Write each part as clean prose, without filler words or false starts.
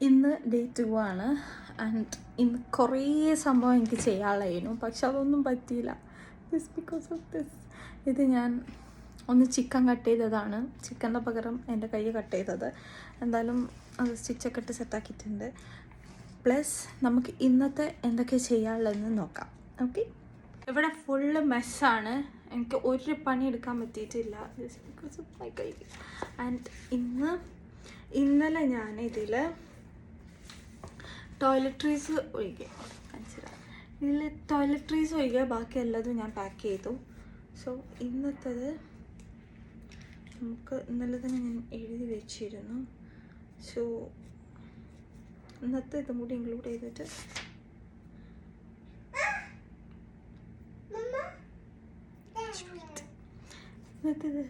ഇന്ന് ഡേ 2 ആണ്. ആൻഡ് ഇന്ന് കുറേ സംഭവം എനിക്ക് ചെയ്യാനുള്ളതായിരുന്നു, പക്ഷെ അതൊന്നും പറ്റിയില്ല. Just because of this. ഇത് ഞാൻ ഒന്ന് ചിക്കൻ കട്ട് ചെയ്തതാണ്. ചിക്കൻ്റെ പകരം എൻ്റെ കൈ കട്ട് ചെയ്തത്. എന്തായാലും അത് സ്റ്റിച്ചൊക്കെ ഇട്ട് സെറ്റാക്കിയിട്ടുണ്ട്. പ്ലസ് നമുക്ക് ഇന്നത്തെ എന്തൊക്കെ ചെയ്യാനുള്ളതെന്ന് നോക്കാം. ഓക്കെ, ഇവിടെ ഫുള്ള് മെസ്സാണ്. എനിക്ക് ഒരു പണി എടുക്കാൻ പറ്റിയിട്ടില്ല ജസ്റ്റ് ബിക്കോസ് ഓഫ് മൈ കൈ. ആൻഡ് ഇന്നലെ ഞാൻ ഇതിൽ ടോയ്ലറ്റ്രീസ് ഒഴികെ ബാക്കി എല്ലാതും ഞാൻ പാക്ക് ചെയ്തു. സോ ഇന്നത്തേത് നമുക്ക് ഇന്നലെ തന്നെ ഞാൻ എഴുതി വെച്ചിരുന്നു. സോ ഇന്നത്തെ ഇതും കൂടി ഇൻക്ലൂഡ് ചെയ്തിട്ട് ഇന്നത്തേത്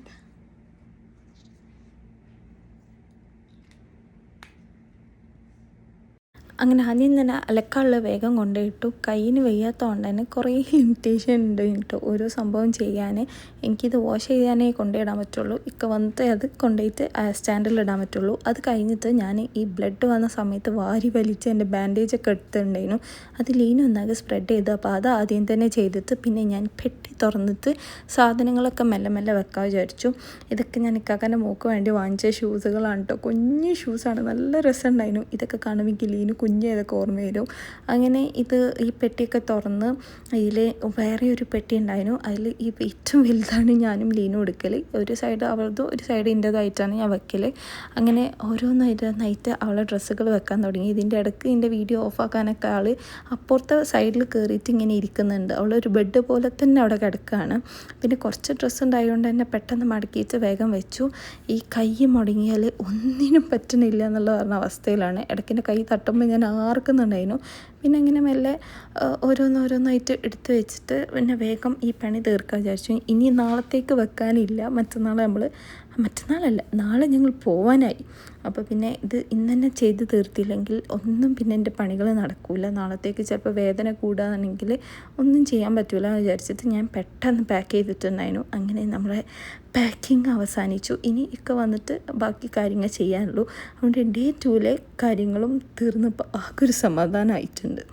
അങ്ങനെ ആദ്യം തന്നെ അലക്കാനുള്ള വേഗം കൊണ്ടുപോയിട്ടു. കയ്യിന് വയ്യാത്തതുകൊണ്ട് തന്നെ കുറേ ലിമിറ്റേഷൻ ഉണ്ട് കേട്ടോ ഓരോ സംഭവം ചെയ്യാൻ. എനിക്കിത് വാഷ് ചെയ്യാനേ കൊണ്ടുപോയിടാൻ പറ്റുള്ളൂ. വന്നിട്ട് അത് കൊണ്ടുപോയിട്ട് സ്റ്റാൻഡിലിടാൻ പറ്റുള്ളൂ. അത് കഴിഞ്ഞിട്ട് ഞാൻ ഈ ബ്ലഡ് വന്ന സമയത്ത് വാരി വലിച്ച് എൻ്റെ ബാൻഡേജൊക്കെ എടുത്തിട്ടുണ്ടായിരുന്നു. അത് ലീനും ഒന്നാകെ സ്പ്രെഡ് ചെയ്തു. അപ്പോൾ അത് ആദ്യം തന്നെ ചെയ്തിട്ട് പിന്നെ ഞാൻ പെട്ടി തുറന്നിട്ട് സാധനങ്ങളൊക്കെ മെല്ലെ മെല്ലെ വെക്കാൻ വിചാരിച്ചു. ഇതൊക്കെ ഞാൻ ഇക്കാക്കൻ്റെ മോക്ക് വേണ്ടി വാങ്ങിച്ച ഷൂസുകളാണ് കേട്ടോ. കുഞ്ഞു ഷൂസാണ്, നല്ല രസമുണ്ടായിരുന്നു. ഇതൊക്കെ കാണുമെങ്കിൽ ലീന് കുഞ്ഞേതൊക്കെ ഓർമ്മ വരും. അങ്ങനെ ഈ പെട്ടിയൊക്കെ തുറന്ന് അതിൽ വേറെ ഒരു പെട്ടി ഉണ്ടായിരുന്നു. അതിൽ ഈ ഏറ്റവും വലുതാണ് ഞാനും ലീനും എടുക്കൽ. ഒരു സൈഡ് അവളതും ഒരു സൈഡ് എൻ്റേതായിട്ടാണ് ഞാൻ വെക്കൽ. അങ്ങനെ ഓരോന്നായിട്ട് അവളെ ഡ്രസ്സുകൾ വെക്കാൻ തുടങ്ങി. ഇതിൻ്റെ ഇടയ്ക്ക് ഇതിൻ്റെ വീഡിയോ ഓഫാക്കാനൊക്കെ ആൾ അപ്പുറത്തെ സൈഡിൽ കയറിയിട്ട് ഇങ്ങനെ ഇരിക്കുന്നുണ്ട്. അവളൊരു ബെഡ് പോലെ തന്നെ അവിടെ കിടക്കുകയാണ്. പിന്നെ കുറച്ച് ഡ്രസ്സ് ഉണ്ടായതുകൊണ്ട് തന്നെ പെട്ടെന്ന് മടക്കിയിട്ട് വേഗം വെച്ചു. ഈ കൈ മുടങ്ങിയാൽ ഒന്നിനും പറ്റുന്നില്ല എന്നുള്ള പറഞ്ഞ അവസ്ഥയിലാണ്. ഇടയ്ക്കിൻ്റെ കൈ തട്ടുമ്പോൾ ഞാൻ ആർക്കുന്നുണ്ടായിരുന്നു. പിന്നെ ഇങ്ങനെ മെല്ലെ ഓരോന്നായിട്ട് എടുത്ത് വെച്ചിട്ട് പിന്നെ വേഗം ഈ പണി തീർക്കാൻ വിചാരിച്ചു. ഇനി നാളത്തേക്ക് വെക്കാനില്ല. നാളെ ഞങ്ങൾ പോവാനായി. അപ്പോൾ പിന്നെ ഇത് ഇന്ന് തന്നെ ചെയ്ത് തീർത്തില്ലെങ്കിൽ ഒന്നും പിന്നെ എൻ്റെ പണികൾ നടക്കില്ല. നാളത്തേക്ക് ചിലപ്പോൾ വേദന കൂടാണെങ്കിൽ ഒന്നും ചെയ്യാൻ പറ്റില്ല എന്ന് വിചാരിച്ചിട്ട് ഞാൻ പെട്ടെന്ന് പാക്ക് ചെയ്തിട്ടുണ്ടായിരുന്നു. അങ്ങനെ നമ്മളെ പാക്കിങ് അവസാനിച്ചു. ഇനി വന്നിട്ട് ബാക്കി കാര്യങ്ങൾ ചെയ്യാനുള്ളൂ. അതുകൊണ്ട് ഡേ 2 കാര്യങ്ങളും തീർന്നപ്പോൾ ആകെ ഒരു സമാധാനമായിട്ടുണ്ട്.